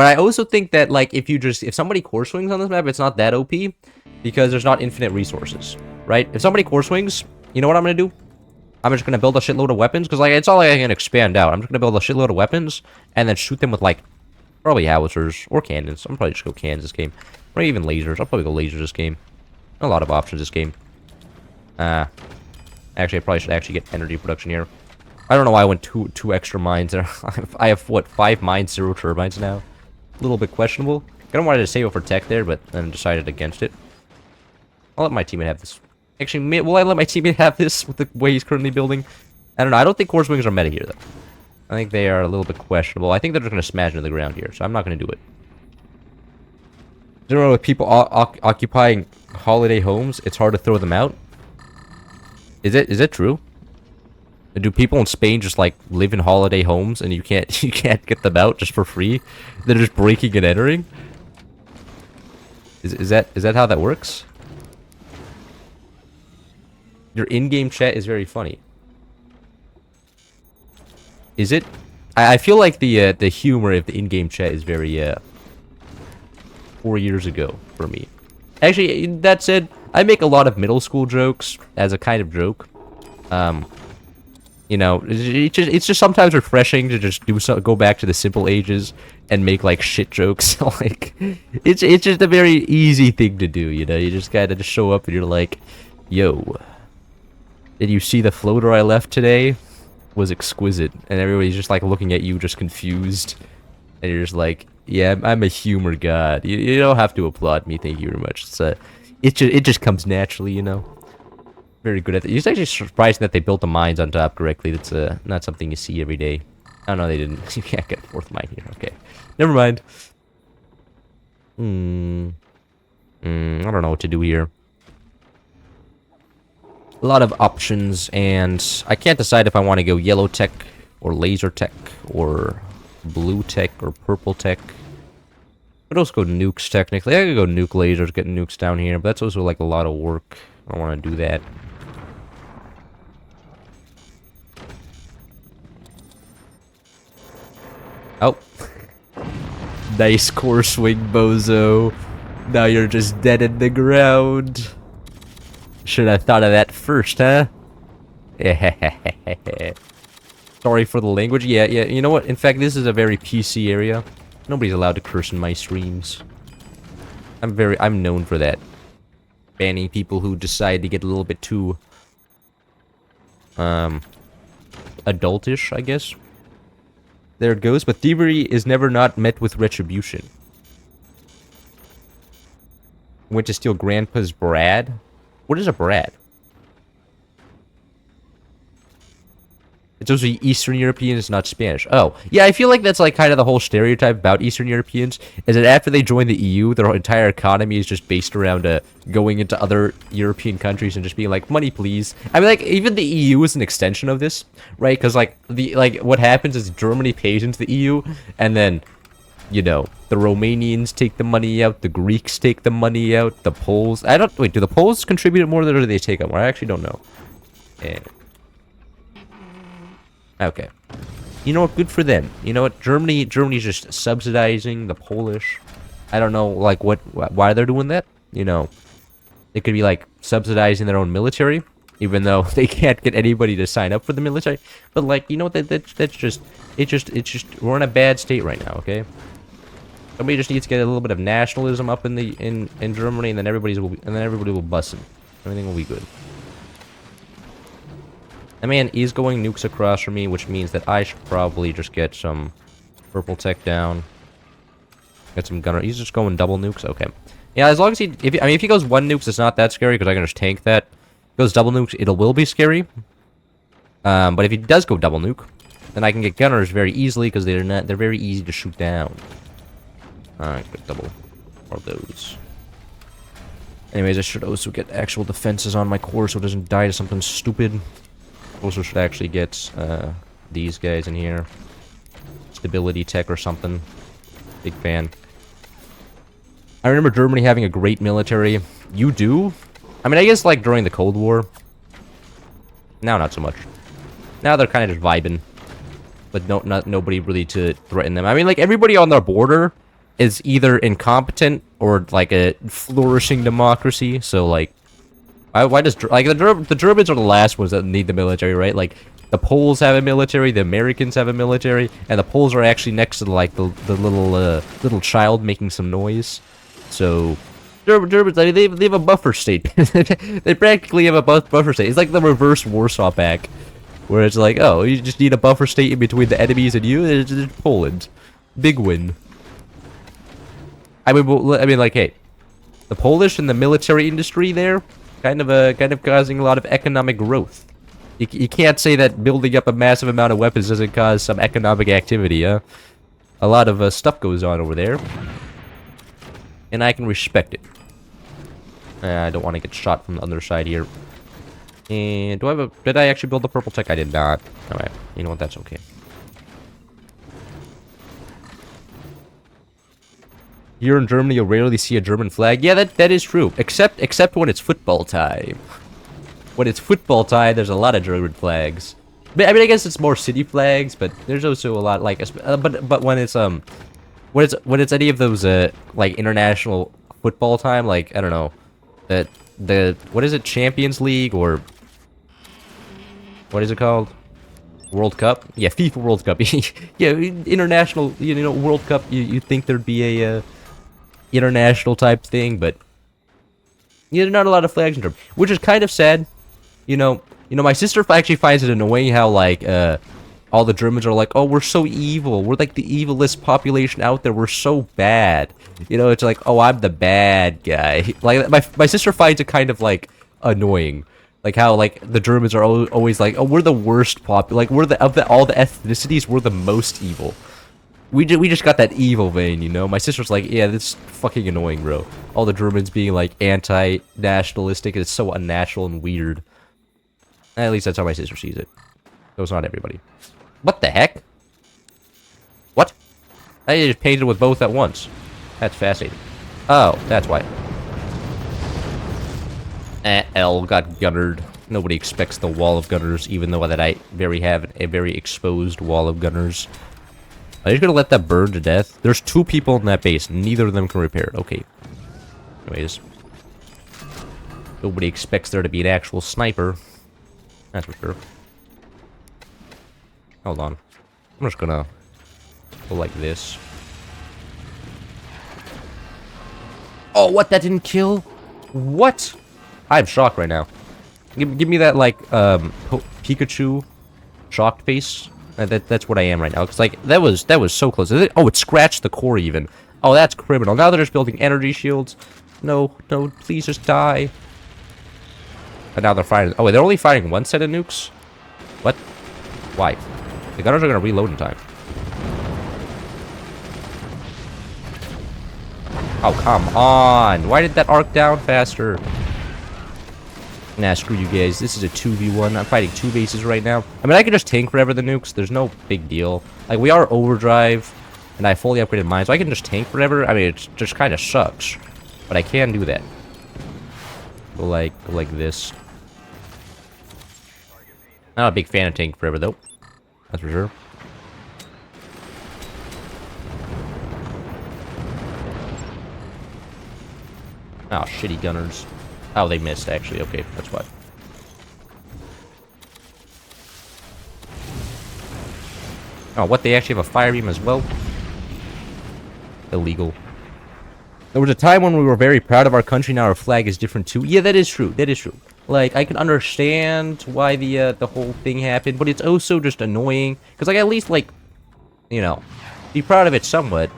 But I also think that, like, if somebody core swings on this map, it's not that OP, because there's not infinite resources, right? If somebody core swings, you know what I'm gonna do? I'm just gonna build a shitload of weapons, because, like, it's all like I can expand out. I'm just gonna build a shitload of weapons, and then shoot them with, like, probably howitzers, or cannons. I'm probably just go cannons this game. Or even lasers. I'll probably go lasers this game. A lot of options this game. Actually, I probably should actually get energy production here. I don't know why I went two extra mines there. I have, what, 5 mines, 0 turbines now? A little bit questionable. I don't want to save it for tech there, but then decided against it. I'll let my teammate have this. Actually, will I let my teammate have this with the way he's currently building? I don't know. I don't think core swings are meta here, though. I think they are a little bit questionable. I think they're just going to smash into the ground here, so I'm not going to do it. Generally, with people occupying holiday homes, it's hard to throw them out. Is it true? Do people in Spain just, like, live in holiday homes and you can't get them out just for free? They're just breaking and entering? Is that how that works? Your in-game chat is very funny. Is it? I feel like the humor of the in-game chat is very 4 years ago for me. Actually, that said, I make a lot of middle school jokes as a kind of joke. You know, it's just sometimes refreshing to just go back to the simple ages and make, like, shit jokes. Like, it's just a very easy thing to do, you know? You just gotta just show up and you're like, yo, did you see the floater I left today? Was exquisite. And everybody's just, like, looking at you just confused. And you're just like, yeah, I'm a humor god. You don't have to applaud me, thank you very much. It just comes naturally, you know? Very good at it. It's actually surprising that they built the mines on top correctly. That's not something you see every day. Oh no, they didn't. You can't get a 4th mine here. Okay, never mind. I don't know what to do here. A lot of options, and I can't decide if I want to go yellow tech or laser tech or blue tech or purple tech. I'd also go nukes technically. I could go nuke lasers, get nukes down here, but that's also like a lot of work. I don't want to do that. Oh. Nice core swing, bozo. Now you're just dead in the ground. Should have thought of that first, huh? Sorry for the language. Yeah, you know what? In fact, this is a very PC area. Nobody's allowed to curse in my streams. I'm known for that. Banning people who decide to get a little bit too adultish, I guess. There it goes, but thievery is never not met with retribution. Went to steal Grandpa's Brad? What is a Brad? It's also Eastern Europeans, not Spanish. Oh, yeah, I feel like that's like kind of the whole stereotype about Eastern Europeans, is that after they join the EU, their entire economy is just based around going into other European countries and just being like, money please. I mean, like, even the EU is an extension of this, right? Because, like, what happens is Germany pays into the EU, and then, you know, the Romanians take the money out, the Greeks take the money out, the Poles... Wait, do the Poles contribute more than do they take out more? I actually don't know. Okay. You know what? Good for them. You know what? Germany's just subsidizing the Polish. I don't know, like, why they're doing that. You know, they could be, like, subsidizing their own military, even though they can't get anybody to sign up for the military. But, like, you know what? That's just, we're in a bad state right now, okay? Somebody just needs to get a little bit of nationalism up in Germany, and then everybody will bust them. Everything will be good. The man is going nukes across from me, which means that I should probably just get some purple tech down. Get some gunner. He's just going double nukes. Okay. Yeah, as long as if he goes 1 nukes, it's not that scary because I can just tank that. If he goes double nukes, it will be scary. But if he does go double nuke, then I can get gunners very easily because they're very easy to shoot down. Alright, get double more of those. Anyways, I should also get actual defenses on my core so it doesn't die to something stupid. Also should actually get these guys in here. Stability tech or something. Big fan. I remember Germany having a great military. You do? I mean, I guess like during the Cold War. Now not so much. Now they're kind of just vibing. But nobody really to threaten them. I mean, like everybody on their border is either incompetent or like a flourishing democracy. So like, why does like the Germans are the last ones that need the military, right? Like the Poles have a military, the Americans have a military, and the Poles are actually next to like the little child making some noise. So Germans, I mean, they have a buffer state. They practically have a buffer state. It's like the reverse Warsaw Pact, where it's like, oh, you just need a buffer state in between the enemies and you. It's Poland, big win. I mean, like, hey, the Polish and the military industry there, kind of causing a lot of economic growth. You can't say that building up a massive amount of weapons doesn't cause some economic activity, huh? A lot of stuff goes on over there, and I can respect it. I don't want to get shot from the other side here. And do I have a? Did I actually build the purple tech? I did not. All right, you know what? That's okay. Here in Germany, you'll rarely see a German flag. Yeah, that is true. Except when it's football time. When it's football time, there's a lot of German flags. But, I mean, I guess it's more city flags, but there's also a lot like. But when it's any of those like international football time, like I don't know, the what is it, Champions League or what is it called? World Cup? Yeah, FIFA World Cup. Yeah, international. You know, World Cup. You think there'd be a international type thing, but yeah, not a lot of flags in Germany, which is kind of sad. You know, my sister actually finds it annoying how like all the Germans are like, oh, we're so evil. We're like the evilest population out there. We're so bad. You know, it's like, oh, I'm the bad guy. Like my sister finds it kind of like annoying. Like how like the Germans are always like, oh, we're the worst like we're all the ethnicities, we're the most evil. We just got that evil vein, you know? My sister's like, yeah, this is fucking annoying, bro. All the Germans being like anti-nationalistic is so unnatural and weird. At least that's how my sister sees it. So it's not everybody. What the heck? What? I just painted with both at once. That's fascinating. Oh, that's why. L got gunnered. Nobody expects the wall of gunners, even though that I have a very exposed wall of gunners. Are you gonna let that burn to death? There's 2 people in that base. Neither of them can repair it. Okay. Anyways. Nobody expects there to be an actual sniper. That's for sure. Hold on. I'm just gonna go like this. Oh, what? That didn't kill? What? I'm shocked right now. Give me that, like, Pikachu shocked face. That's what I am right now. Cause like that was so close. Oh, it scratched the core even. Oh, that's criminal. Now they're just building energy shields. No, please just die. And now they're firing. Oh, wait, they're only firing one set of nukes. What? Why? The gunners are gonna reload in time. Oh, come on! Why did that arc down faster? Nah, screw you guys. This is a 2v1. I'm fighting 2 bases right now. I mean, I can just tank forever the nukes. There's no big deal. Like, we are overdrive, and I fully upgraded mine, so I can just tank forever. I mean, it just kind of sucks. But I can do that. Go like this. I'm not a big fan of tank forever, though. That's for sure. Oh, shitty gunners. Oh, they missed, actually. Okay, that's why. Oh, what? They actually have a fire beam as well? Illegal. There was a time when we were very proud of our country. Now our flag is different, too. Yeah, that is true. That is true. Like, I can understand why the whole thing happened, but it's also just annoying. Because, like, at least, like, you know, be proud of it somewhat.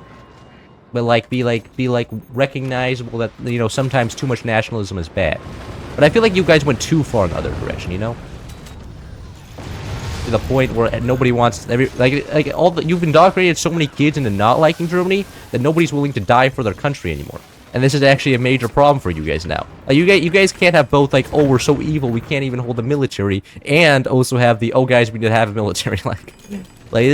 But, like, be recognizable that, you know, sometimes too much nationalism is bad. But I feel like you guys went too far in the other direction, you know? To the point where nobody wants... you've indoctrinated so many kids into not liking Germany that nobody's willing to die for their country anymore. And this is actually a major problem for you guys now. Like, you guys can't have both, like, oh, we're so evil, we can't even hold a military, and also have the, oh, guys, we need to have a military, like... Like,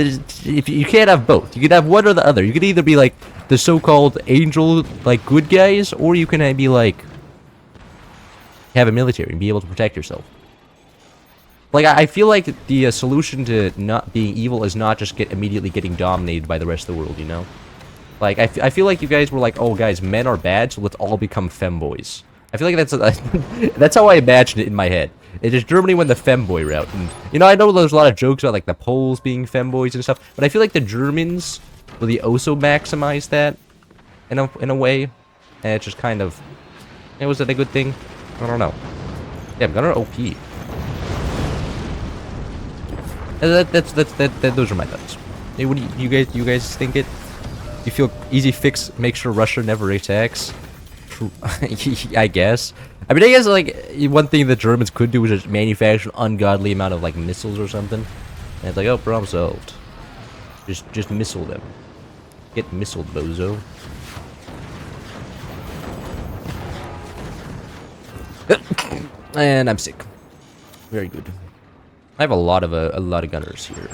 if you can't have both. You can have one or the other. You can either be, like, the so-called angel, like, good guys, or you can be, like, have a military and be able to protect yourself. Like, I feel like the solution to not being evil is not just immediately getting dominated by the rest of the world, you know? Like, I feel like you guys were like, oh, guys, men are bad, so let's all become femboys. I feel like that's how I imagined it in my head. It is Germany went the femboy route. And, you know, I know there's a lot of jokes about, like, the Poles being femboys and stuff, but I feel like the Germans really also maximize that in a way. And it's just kind of... was it a good thing? I don't know. Yeah, Gunner OP. Those are my thoughts. Hey, what do you guys think it? Do you feel easy fix, make sure Russia never attacks? I guess. I mean, I guess, like, one thing the Germans could do is just manufacture an ungodly amount of, like, missiles or something. And it's like, oh, problem solved. Just missile them. Get missiled, bozo. And I'm sick. Very good. I have a lot of gunners here.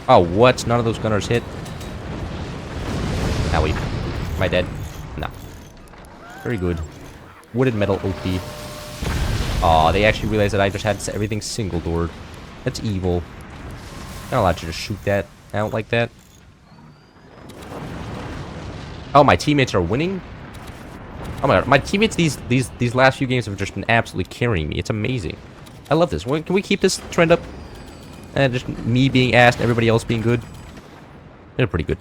Oh, what? None of those gunners hit? Owie. Am I dead? No. Very good. Wooded metal OP. Aw, they actually realized that I just had everything single-doored. That's evil. Not allowed to just shoot that out like that. Oh, my teammates are winning? Oh my god, my teammates these last few games have just been absolutely carrying me. It's amazing. I love this. Can we keep this trend up? And just me being asked, everybody else being good. They're pretty good.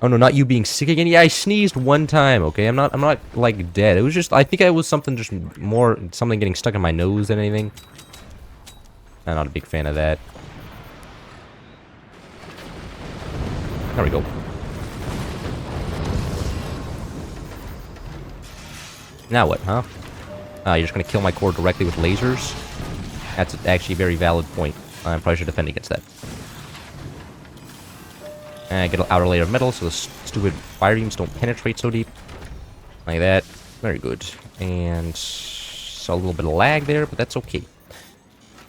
Oh no, not you being sick again. Yeah, I sneezed one time. Okay, I'm not like dead. It was just, I think I was something something getting stuck in my nose than anything. I'm not a big fan of that. There we go. Now what, huh? Oh, you're just gonna kill my core directly with lasers? That's actually a very valid point. I probably should defend against that. And get an outer layer of metal so the stupid fire beams don't penetrate so deep. Like that. Very good. And so a little bit of lag there, but that's okay.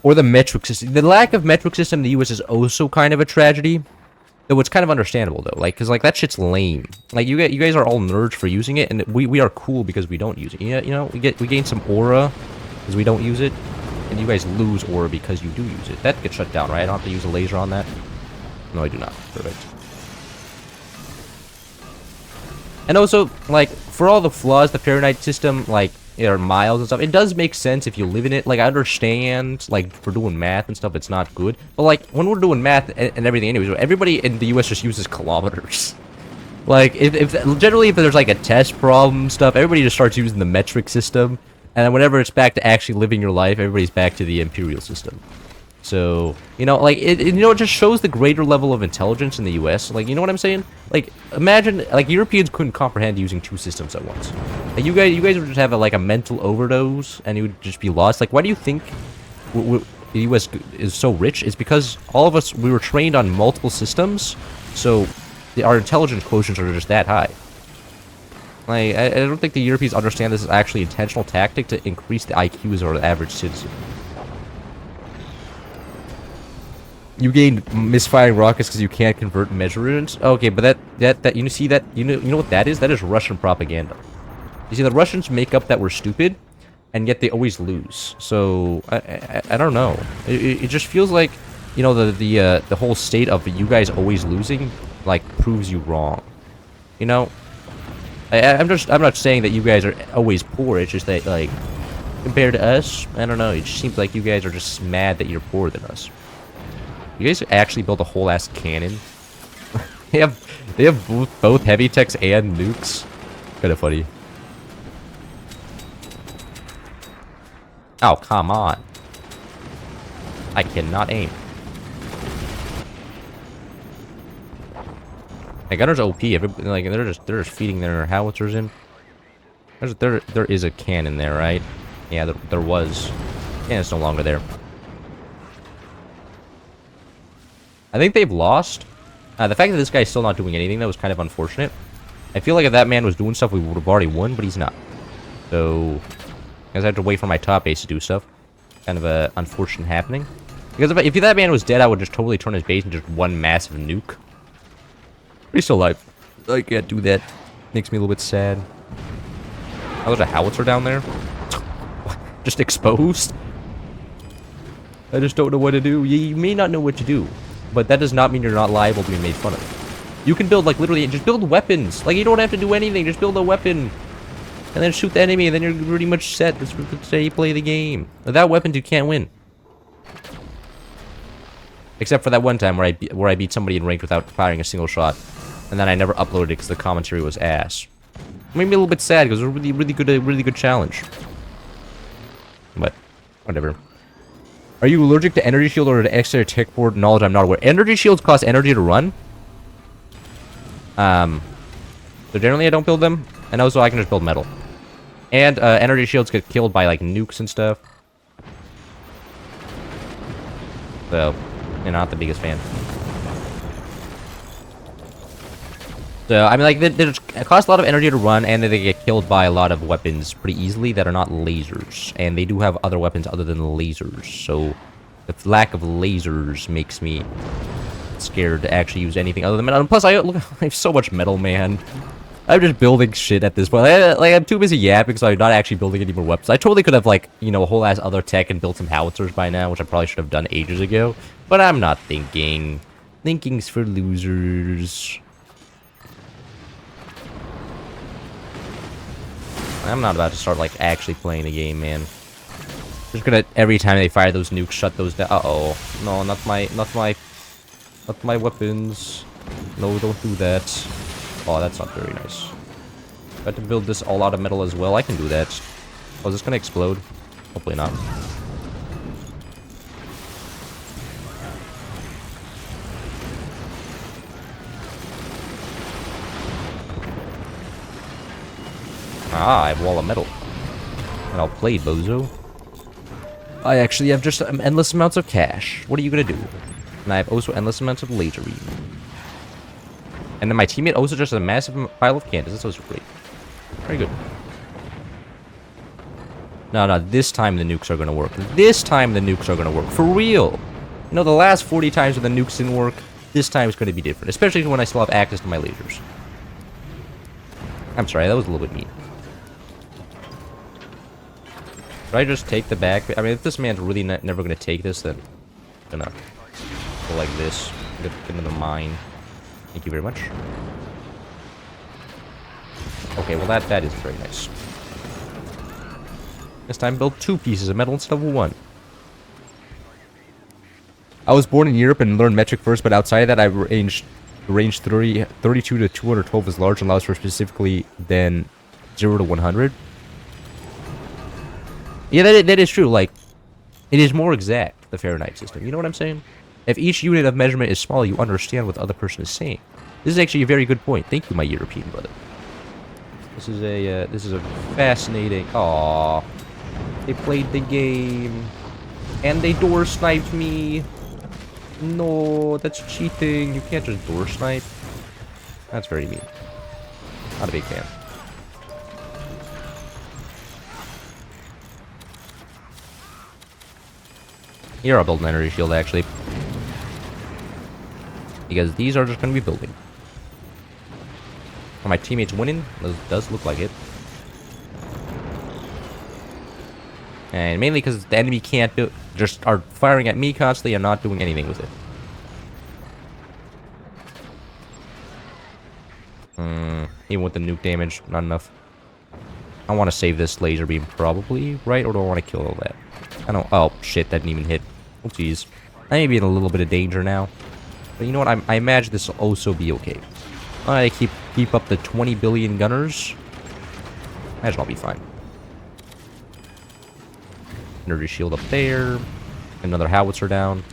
Or the metric system. The lack of metric system in the US is also kind of a tragedy. Though it's kind of understandable though, like, cause like that shit's lame. Like you guys are all nerds for using it, and we are cool because we don't use it. You know, we gain some aura because we don't use it, and you guys lose aura because you do use it. That gets shut down, right? I don't have to use a laser on that. No, I do not. Perfect. And also, like, for all the flaws, the Fahrenheit system, like, or miles and stuff, it does make sense if you live in it. Like, I understand, like, for doing math and stuff, it's not good. But, like, when we're doing math and everything anyways, everybody in the US just uses kilometers. Like, generally, if there's, like, a test problem stuff, everybody just starts using the metric system. And then whenever it's back to actually living your life, everybody's back to the Imperial system. So, you know, like, it just shows the greater level of intelligence in the US. Like, you know what I'm saying? Like, imagine, like, Europeans couldn't comprehend using two systems at once. Like, you guys would just have, like, a mental overdose, and you would just be lost. Like, why do you think the US is so rich? It's because all of us, we were trained on multiple systems, so our intelligence quotients are just that high. Like, I don't think the Europeans understand this is actually an intentional tactic to increase the IQs of the average citizen. You gain misfiring rockets because you can't convert measurements. Okay, but that you see that you know what that is? That is Russian propaganda. You see, the Russians make up that we're stupid, and yet they always lose. So I don't know. It just feels like, you know, the whole state of you guys always losing, like, proves you wrong. You know, I'm not saying that you guys are always poor. It's just that, like, compared to us, I don't know. It just seems like you guys are just mad that you're poorer than us. You guys actually built a whole ass cannon. they have both heavy techs and nukes. Kind of funny. Oh, come on. I cannot aim. My gunner's OP. Like, they're just feeding their howitzers in. There is a cannon there, right? Yeah, there was. And it's no longer there. I think they've lost. The fact that this guy's still not doing anything, that was kind of unfortunate. I feel like if that man was doing stuff, we would have already won, but he's not. So, I guess I have to wait for my top base to do stuff. Kind of a unfortunate happening. Because if that man was dead, I would just totally turn his base into just one massive nuke. But he's still alive. I can't do that. Makes me a little bit sad. Oh, there's a howitzer down there. Just exposed. I just don't know what to do. You may not know what to do. but that does not mean you're not liable to be made fun of. You can build, like, literally, just build weapons. Like, you don't have to do anything, just build a weapon. And then shoot the enemy, and then you're pretty much set. That's how you play the game. Without weapons, you can't win. Except for that one time where I beat somebody in ranked without firing a single shot. And then I never uploaded it because the commentary was ass. It made me a little bit sad because it was a really good challenge. But, whatever. Are you allergic to energy shield or to extra tech board knowledge? I'm not aware. Energy shields cost energy to run. So generally I don't build them. And also I can just build metal. And energy shields get killed by like nukes and stuff. So, you're not the biggest fan. So, I mean, like, it costs a lot of energy to run, and they get killed by a lot of weapons pretty easily that are not lasers. And they do have other weapons other than lasers. So, the lack of lasers makes me scared to actually use anything other than metal. And plus, I have so much metal, man. I'm just building shit at this point. I'm too busy yapping, so I'm not actually building any more weapons. I totally could have, like, you know, a whole ass other tech and built some howitzers by now, which I probably should have done ages ago. But I'm not thinking. Thinking's for losers. I'm not about to start, like, actually playing the game, man. Just gonna, every time they fire those nukes, shut those down. Uh-oh. No, not my weapons. No, don't do that. Oh, that's not very nice. I have to build this all out of metal as well. I can do that. Oh, is this gonna explode? Hopefully not. Ah, I have a wall of metal. And I'll play, bozo. I actually have just endless amounts of cash. What are you gonna do? And I have also endless amounts of laser beam. And then my teammate also just has a massive pile of candles. That's also great. Very good. No, this time the nukes are gonna work. This time the nukes are gonna work. For real! You know, the last 40 times when the nukes didn't work, this time it's gonna be different. Especially when I still have access to my lasers. I'm sorry, that was a little bit mean. Should I just take the back? I mean, if this man's really never gonna take this, then I'm gonna go like this. Get into the mine. Thank you very much. Okay, well that is very nice. This time build 2 pieces of metal instead of 1. I was born in Europe and learned metric first, but outside of that I range 32 to 212 is large and allows for specifically then 0 to 100. Yeah, that is true. Like, it is more exact, the Fahrenheit system. You know what I'm saying? If each unit of measurement is small, you understand what the other person is saying. This is actually a very good point. Thank you, my European brother. This is a fascinating. Aww, they played the game, and they door sniped me. No, that's cheating. You can't just door snipe. That's very mean. Not a big fan. Here, I'll build an energy shield, actually. Because these are just going to be building. Are my teammates winning? It does look like it. And mainly because the enemy can't do... just are firing at me constantly and not doing anything with it. Even with the nuke damage, not enough. I want to save this laser beam, probably, right? Or do I want to kill all that? I don't... oh, shit, that didn't even hit. Oh, jeez. I may be in a little bit of danger now. But you know what? I imagine this will also be okay. I keep up the 20 billion gunners. I imagine I'll be fine. Energy shield up there. Another howitzer down.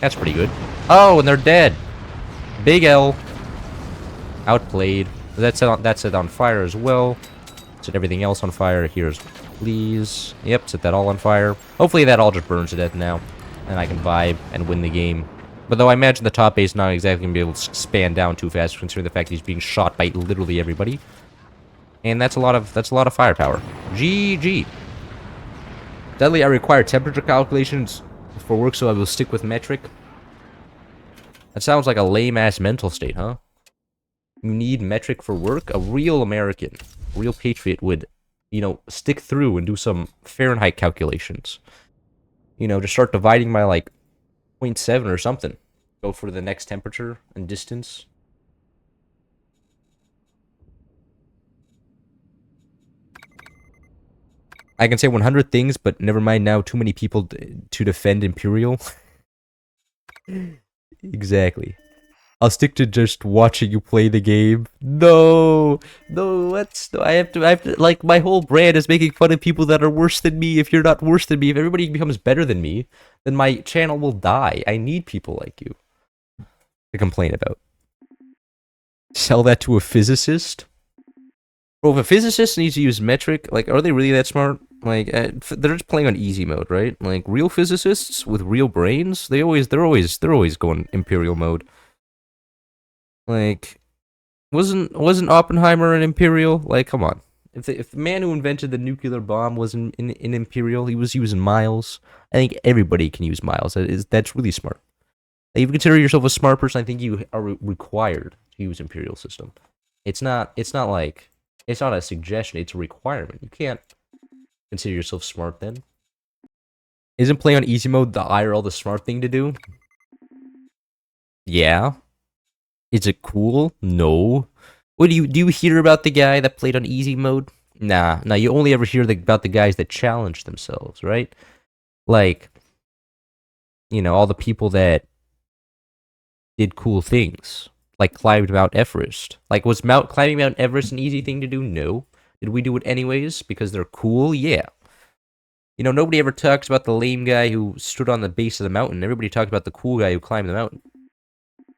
That's pretty good. Oh, and they're dead. Big L. Outplayed. That set on fire as well. Set everything else on fire. Here's please. Yep, set that all on fire. Hopefully that all just burns to death now. And I can vibe and win the game. But though I imagine the top base not exactly going to be able to span down too fast, considering the fact that he's being shot by literally everybody. And that's a lot of firepower. GG. Sadly, I require temperature calculations for work, so I will stick with metric. That sounds like a lame-ass mental state, huh? You need metric for work? A real American, a real patriot would, you know, stick through and do some Fahrenheit calculations. You know, just start dividing my, like, 0.7 or something. Go for the next temperature and distance. I can say 100 things, but never mind now. Too many people to defend Imperial. Exactly. I'll stick to just watching you play the game. No, no, what? No, I have to, like, my whole brand is making fun of people that are worse than me. If you're not worse than me, if everybody becomes better than me, then my channel will die. I need people like you to complain about. Sell that to a physicist? Bro, if a physicist needs to use metric, like, are they really that smart? Like, they're just playing on easy mode, right? Like, real physicists with real brains, they're always going Imperial mode. Like, wasn't Oppenheimer an Imperial? Like, come on. If the man who invented the nuclear bomb was in Imperial, he was using miles. I think everybody can use miles. That's really smart. Like, if you consider yourself a smart person, I think you are required to use Imperial system. It's not like it's not a suggestion. It's a requirement. You can't consider yourself smart then. Isn't playing on easy mode the IRL the smart thing to do? Yeah. Is it cool? No. What do you hear about the guy that played on easy mode? Nah. You only ever hear about the guys that challenge themselves, right? Like, you know, all the people that did cool things, like climbed Mount Everest. Like, was climbing Mount Everest an easy thing to do? No. Did we do it anyways because they're cool? Yeah. You know, nobody ever talks about the lame guy who stood on the base of the mountain. Everybody talks about the cool guy who climbed the mountain.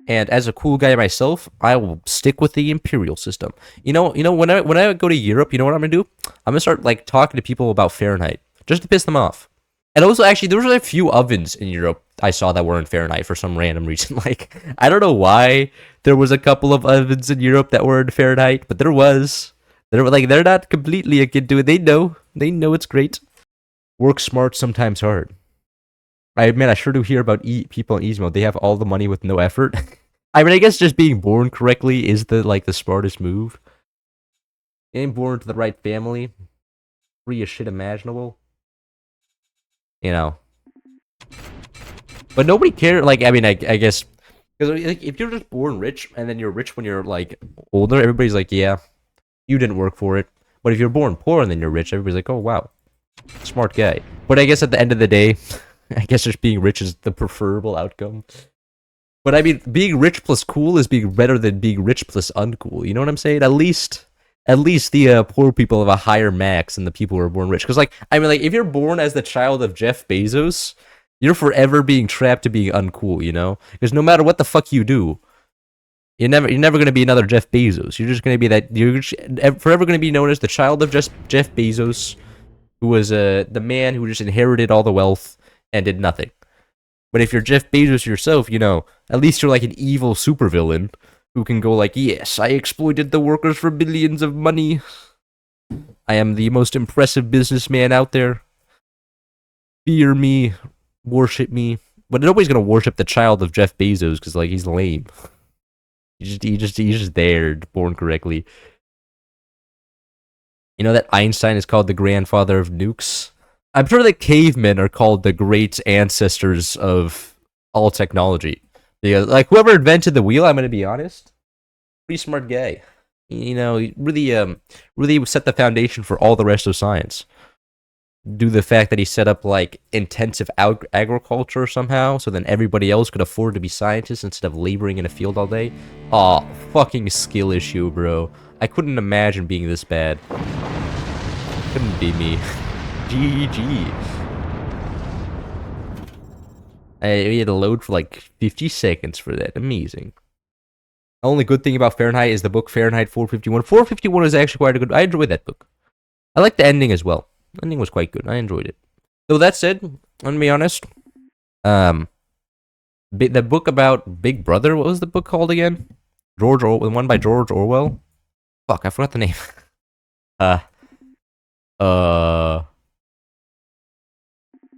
And as a cool guy myself, I will stick with the Imperial system. You know, when I go to Europe, you know what I'm gonna do? I'm gonna start like talking to people about Fahrenheit just to piss them off. And also, actually, there was a few ovens in Europe I saw that were in Fahrenheit for some random reason. Like, I don't know why there was a couple of ovens in Europe that were in Fahrenheit, but there was. They're not completely akin to it. They know it's great. Work smart, sometimes hard. I sure do hear about people in easy mode. They have all the money with no effort. I mean, I guess just being born correctly is the smartest move. Getting born into the right family, free as shit imaginable. You know. But nobody cares. Like, I mean, I guess because like, if you're just born rich and then you're rich when you're like older, everybody's like, yeah, you didn't work for it. But if you're born poor and then you're rich, everybody's like, oh wow, smart guy. But I guess at the end of the day, I guess just being rich is the preferable outcome. But I mean, being rich plus cool is being better than being rich plus uncool. You know what I'm saying? At least the poor people have a higher max than the people who are born rich. Because like, I mean, like if you're born as the child of Jeff Bezos, you're forever being trapped to being uncool. You know? Because no matter what the fuck you do, you're never gonna be another Jeff Bezos. You're just gonna be that. You're forever gonna be known as the child of just Jeff Bezos, who was the man who just inherited all the wealth and did nothing. But if you're Jeff Bezos yourself, you know, at least you're like an evil supervillain who can go like, yes, I exploited the workers for billions of money. I am the most impressive businessman out there. Fear me, worship me. But nobody's gonna worship the child of Jeff Bezos because like he's lame. He's just there, born correctly. You know that Einstein is called the grandfather of nukes? I'm sure that cavemen are called the great ancestors of all technology. Because, like, whoever invented the wheel, I'm going to be honest, pretty smart guy. You know, he really set the foundation for all the rest of science. Due to the fact that he set up, like, intensive agriculture somehow, so then everybody else could afford to be scientists instead of laboring in a field all day. Aw, fucking skill issue, bro. I couldn't imagine being this bad. Couldn't be me. GG. We had to load for like 50 seconds for that. Amazing. The only good thing about Fahrenheit is the book Fahrenheit 451. 451 is actually quite a good. I enjoyed that book. I liked the ending as well. The ending was quite good. I enjoyed it. So that said, I'm gonna be honest. The book about Big Brother. What was the book called again? The one by George Orwell. Fuck, I forgot the name.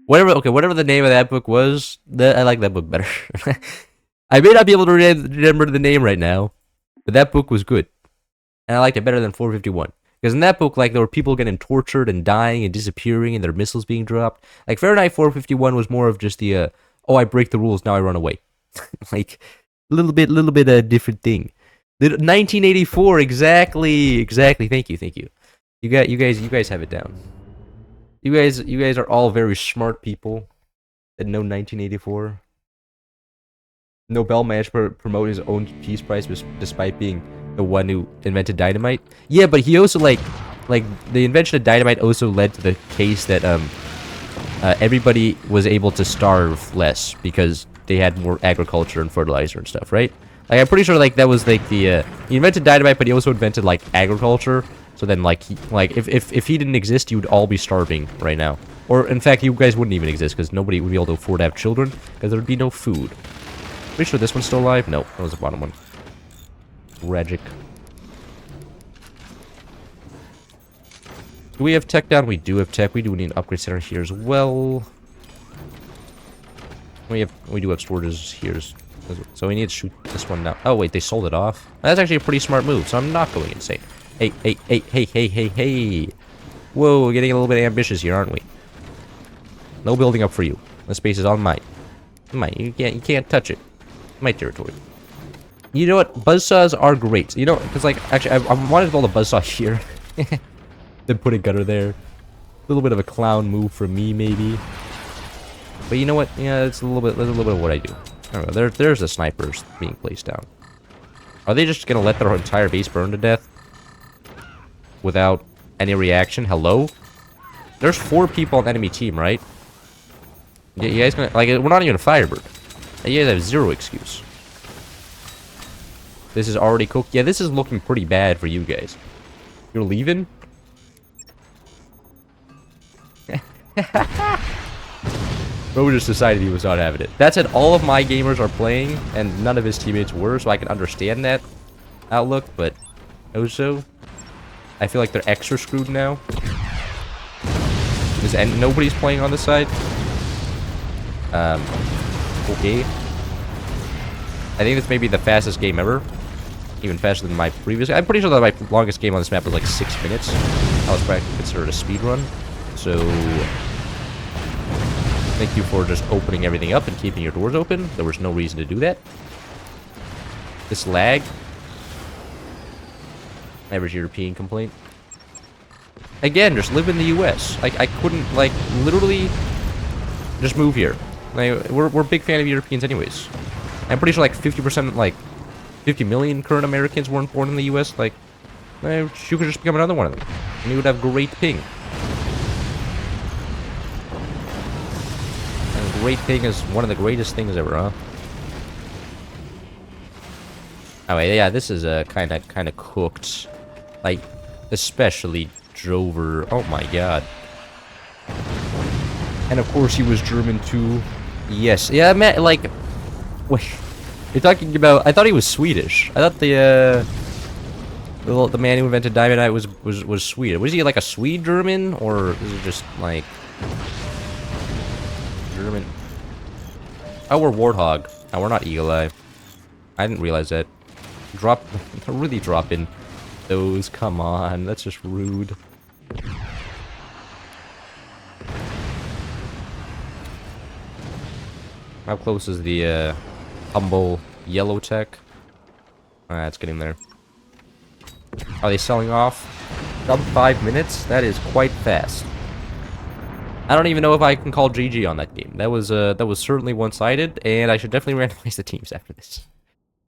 Whatever the name of that book was, I like that book better. I may not be able to remember the name right now, but that book was good. And I liked it better than 451. Because in that book, like, there were people getting tortured and dying and disappearing and their missiles being dropped. Like, Fahrenheit 451 was more of just the, oh, I break the rules, now I run away. Like, a little bit a different thing. 1984, exactly. Thank you. You guys have it down. You guys are all very smart people that know 1984. Nobel managed to promote his own Peace Prize despite being the one who invented dynamite. Yeah, but he also like the invention of dynamite also led to the case that everybody was able to starve less because they had more agriculture and fertilizer and stuff, right? Like I'm pretty sure like that was like the he invented dynamite, but he also invented like agriculture. So then like if he didn't exist, you would all be starving right now. Or in fact, you guys wouldn't even exist because nobody would be able to afford to have children because there would be no food. Pretty sure this one's still alive? No, that was the bottom one. Tragic. Do we have tech down? We do have tech. We do need an upgrade center here as well. We do have storages here. So we need to shoot this one now. Oh wait, they sold it off. That's actually a pretty smart move, so I'm not going insane. Hey. Whoa, we're getting a little bit ambitious here, aren't we? No building up for you. The space is all mine. Mine. You can't touch it. My territory. You know what? Buzzsaws are great. You know, because like actually, I wanted to build a buzzsaw here, then put a gunner there. A little bit of a clown move from me, maybe. But you know what? Yeah, it's a little bit of what I do. I don't know. There's the snipers being placed down. Are they just gonna let their entire base burn to death without any reaction? Hello? There's 4 people on the enemy team, right? You guys gonna like? We're not even a Firebird. You guys have 0 excuse. This is already cooked. Yeah, this is looking pretty bad for you guys. You're leaving? Bro just decided he was not having it. That said, all of my gamers are playing, and none of his teammates were, so I can understand that outlook, but also, I feel like they're extra screwed now. And nobody's playing on this side. Okay. I think this may be the fastest game ever. Even faster than my previous. I'm pretty sure that my longest game on this map was like 6 minutes. I was practically considered a speed run. So thank you for just opening everything up and keeping your doors open. There was no reason to do that. This lag. Average European complaint. Again, just live in the US. I couldn't like literally just move here. Like, we're a big fan of Europeans anyways. I'm pretty sure like 50%, like 50 million current Americans weren't born in the US. Like, you could just become another one of them, and you would have great ping. And great ping is one of the greatest things ever, huh? Anyway, yeah, this is kind of cooked, like especially Drover. Oh my god! And of course he was German too. Yes, yeah, man. Like, wait, you're talking about? I thought he was Swedish. I thought the man who invented dynamite was Swedish. Was he like a Swede German, or is it just like German? Oh, we're Warthog. Oh, we're not Eagle Eye. I didn't realize that. Really dropping those. Come on, that's just rude. How close is the humble yellow tech? It's getting there. Are they selling off? Sub 5 minutes? That is quite fast. I don't even know if I can call GG on that game. That was certainly one-sided, and I should definitely randomize the teams after this.